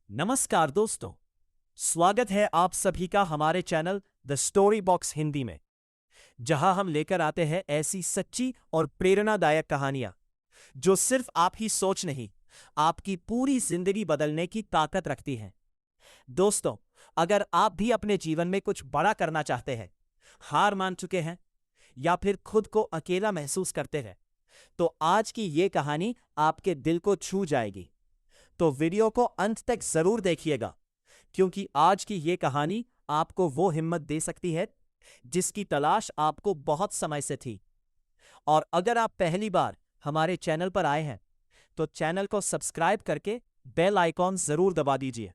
नमस्कार दोस्तों, स्वागत है आप सभी का हमारे channel the story box Hindi में, जहां हम लेकर आते हैं ऐसी सच्ची और प्रेरणादायक कहानियां जो सिर्फ आप ही सोच नहीं, आपकी पूरी जिंदगी बदलने की ताकत रखती हैं। दोस्तों, अगर आप भी अपने जीवन में कुछ बड़ा करना चाहते हैं, हार मान चुके हैं या फिर खुद को अकेला महसूस करते हैं, तो आज की ये कहानी आपके दिल को छू जाएगी। तो वीडियो को अंत तक जरूर देखिएगा, क्योंकि आज की ये कहानी आपको वो हिम्मत दे सकती है जिसकी तलाश आपको बहुत समय से थी। और अगर आप पहली बार हमारे चैनल पर आए हैं, तो चैनल को सब्सक्राइब करके बेल आइकॉन जरूर दबा दीजिए,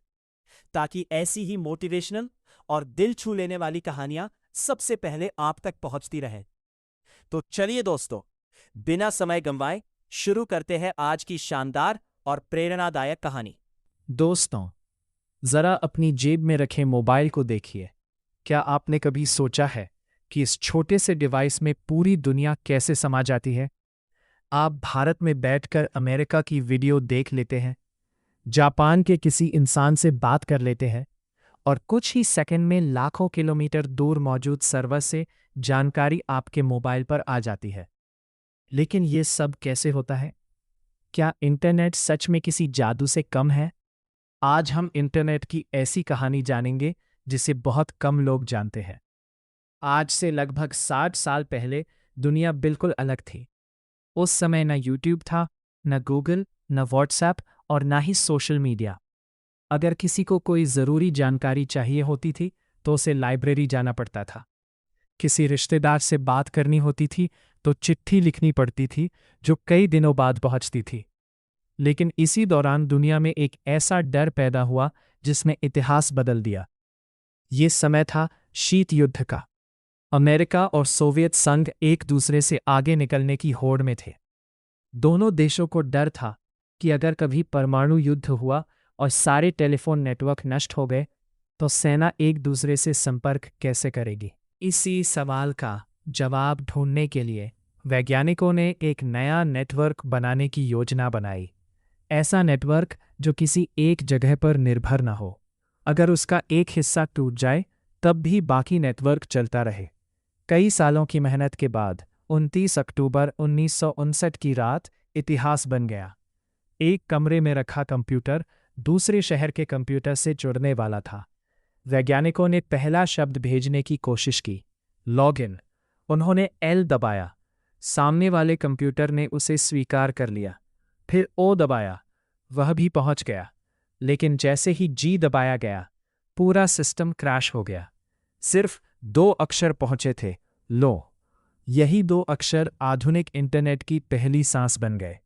ताकि ऐसी ही मोटिवेशनल और दिल छू लेने वाली कहानियां सबसे पहले आप तक पहुंचती रहे। तो चलिए दोस्तों, बिना समय गंवाए शुरू करते हैं आज की शानदार और प्रेरणादायक कहानी। दोस्तों, जरा अपनी जेब में रखे मोबाइल को देखिए। क्या आपने कभी सोचा है कि इस छोटे से डिवाइस में पूरी दुनिया कैसे समा जाती है? आप भारत में बैठकर अमेरिका की वीडियो देख लेते हैं, जापान के किसी इंसान से बात कर लेते हैं, और कुछ ही सेकंड में लाखों किलोमीटर दूर मौजूद सर्वर से जानकारी आपके मोबाइल पर आ जाती है। लेकिन ये सब कैसे होता है? क्या इंटरनेट सच में किसी जादू से कम है? आज हम इंटरनेट की ऐसी कहानी जानेंगे जिसे बहुत कम लोग जानते हैं। आज से लगभग 60 साल पहले दुनिया बिल्कुल अलग थी। उस समय न यूट्यूब था, न गूगल, न व्हाट्सएप और न ही सोशल मीडिया। अगर किसी को कोई ज़रूरी जानकारी चाहिए होती थी तो उसे लाइब्रेरी जाना पड़ता था। किसी रिश्तेदार से बात करनी होती थी तो चिट्ठी लिखनी पड़ती थी, जो कई दिनों बाद पहुंचती थी। लेकिन इसी दौरान दुनिया में एक ऐसा डर पैदा हुआ जिसने इतिहास बदल दिया। ये समय था शीत युद्ध का। अमेरिका और सोवियत संघ एक दूसरे से आगे निकलने की होड़ में थे। दोनों देशों को डर था कि अगर कभी परमाणु युद्ध हुआ और सारे टेलीफोन नेटवर्क नष्ट हो गए, तो सेना एक दूसरे से संपर्क कैसे करेगी? इसी सवाल का जवाब ढूंढने के लिए वैज्ञानिकों ने एक नया नेटवर्क बनाने की योजना बनाई। ऐसा नेटवर्क जो किसी एक जगह पर निर्भर न हो। अगर उसका एक हिस्सा टूट जाए तब भी बाकी नेटवर्क चलता रहे। कई सालों की मेहनत के बाद 29 अक्टूबर 1959 की रात इतिहास बन गया। एक कमरे में रखा कंप्यूटर दूसरे शहर के कंप्यूटर से जुड़ने वाला था। वैज्ञानिकों ने पहला शब्द भेजने की कोशिश की, लॉगिन। उन्होंने एल दबाया, सामने वाले कंप्यूटर ने उसे स्वीकार कर लिया। फिर ओ दबाया, वह भी पहुंच गया। लेकिन जैसे ही जी दबाया गया, पूरा सिस्टम क्रैश हो गया। सिर्फ 2 अक्षर पहुंचे थे, लो। यही 2 अक्षर आधुनिक इंटरनेट की पहली सांस बन गए।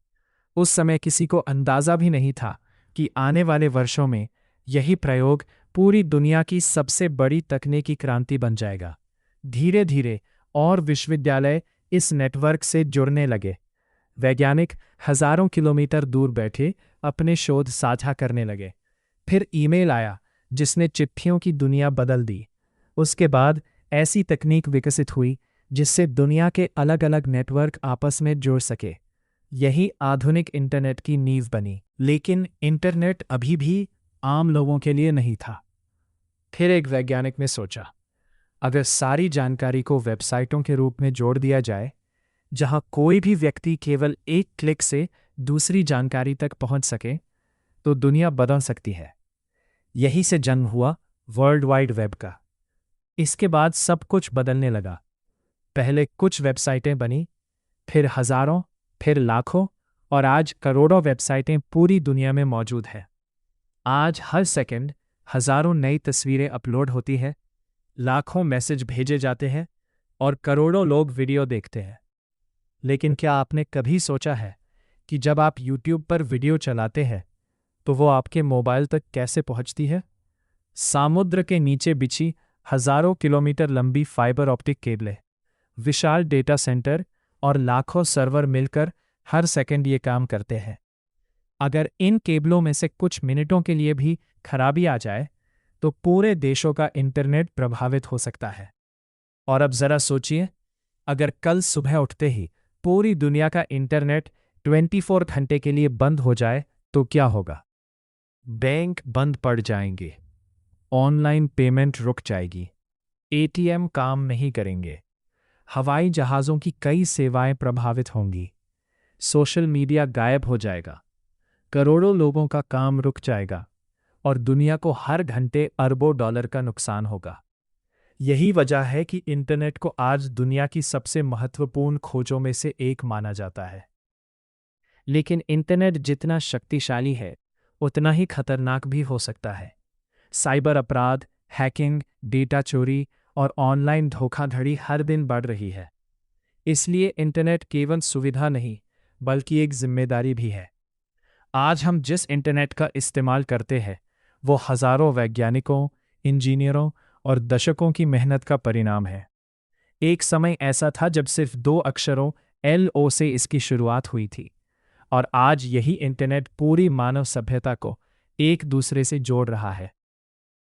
उस समय किसी को अंदाजा भी नहीं था कि आने वाले वर्षों में यही प्रयोग पूरी दुनिया की सबसे बड़ी तकनीकी क्रांति बन जाएगा। धीरे धीरे और विश्वविद्यालय इस नेटवर्क से जुड़ने लगे। वैज्ञानिक हजारों किलोमीटर दूर बैठे अपने शोध साझा करने लगे। फिर ईमेल आया, जिसने चिट्ठियों की दुनिया बदल दी। उसके बाद ऐसी तकनीक विकसित हुई जिससे दुनिया के अलग अलग नेटवर्क आपस में जुड़ सके। यही आधुनिक इंटरनेट की नींव बनी। लेकिन इंटरनेट अभी भी आम लोगों के लिए नहीं था। फिर एक वैज्ञानिक ने सोचा, अगर सारी जानकारी को वेबसाइटों के रूप में जोड़ दिया जाए, जहां कोई भी व्यक्ति केवल एक क्लिक से दूसरी जानकारी तक पहुंच सके, तो दुनिया बदल सकती है। यही से जन्म हुआ वर्ल्ड वाइड वेब का। इसके बाद सब कुछ बदलने लगा। पहले कुछ वेबसाइटें बनी, फिर हजारों, फिर लाखों, और आज करोड़ों वेबसाइटें पूरी दुनिया में मौजूद हैं। आज हर सेकंड हजारों नई तस्वीरें अपलोड होती हैं, लाखों मैसेज भेजे जाते हैं और करोड़ों लोग वीडियो देखते हैं। लेकिन क्या आपने कभी सोचा है कि जब आप YouTube पर वीडियो चलाते हैं तो वो आपके मोबाइल तक कैसे पहुंचती है? समुद्र के नीचे बिछी हजारों किलोमीटर लंबी फाइबर ऑप्टिक केबलें, विशाल डेटा सेंटर और लाखों सर्वर मिलकर हर सेकंड ये काम करते हैं। अगर इन केबलों में से कुछ मिनटों के लिए भी खराबी आ जाए तो पूरे देशों का इंटरनेट प्रभावित हो सकता है। और अब जरा सोचिए, अगर कल सुबह उठते ही पूरी दुनिया का इंटरनेट 24 घंटे के लिए बंद हो जाए तो क्या होगा? बैंक बंद पड़ जाएंगे, ऑनलाइन पेमेंट रुक जाएगी, एटीएम काम नहीं करेंगे, हवाई जहाज़ों की कई सेवाएं प्रभावित होंगी, सोशल मीडिया गायब हो जाएगा, करोड़ों लोगों का काम रुक जाएगा और दुनिया को हर घंटे अरबों डॉलर का नुकसान होगा। यही वजह है कि इंटरनेट को आज दुनिया की सबसे महत्वपूर्ण खोजों में से एक माना जाता है। लेकिन इंटरनेट जितना शक्तिशाली है, उतना ही खतरनाक भी हो सकता है। साइबर अपराध, हैकिंग, डेटा चोरी और ऑनलाइन धोखाधड़ी हर दिन बढ़ रही है। इसलिए इंटरनेट केवल सुविधा नहीं, बल्कि एक जिम्मेदारी भी है। आज हम जिस इंटरनेट का इस्तेमाल करते हैं, वो हजारों वैज्ञानिकों, इंजीनियरों और दशकों की मेहनत का परिणाम है। एक समय ऐसा था जब सिर्फ 2 अक्षरों LO से इसकी शुरुआत हुई थी, और आज यही इंटरनेट पूरी मानव सभ्यता को एक दूसरे से जोड़ रहा है।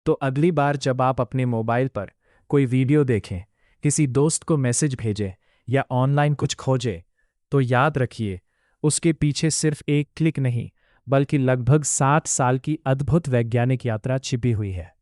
तो अगली बार जब आप अपने मोबाइल पर कोई वीडियो देखें, किसी दोस्त को मैसेज भेजें या ऑनलाइन कुछ खोजें, तो याद रखिए, उसके पीछे सिर्फ एक क्लिक नहीं, बल्कि लगभग 60 साल की अद्भुत वैज्ञानिक यात्रा छिपी हुई है।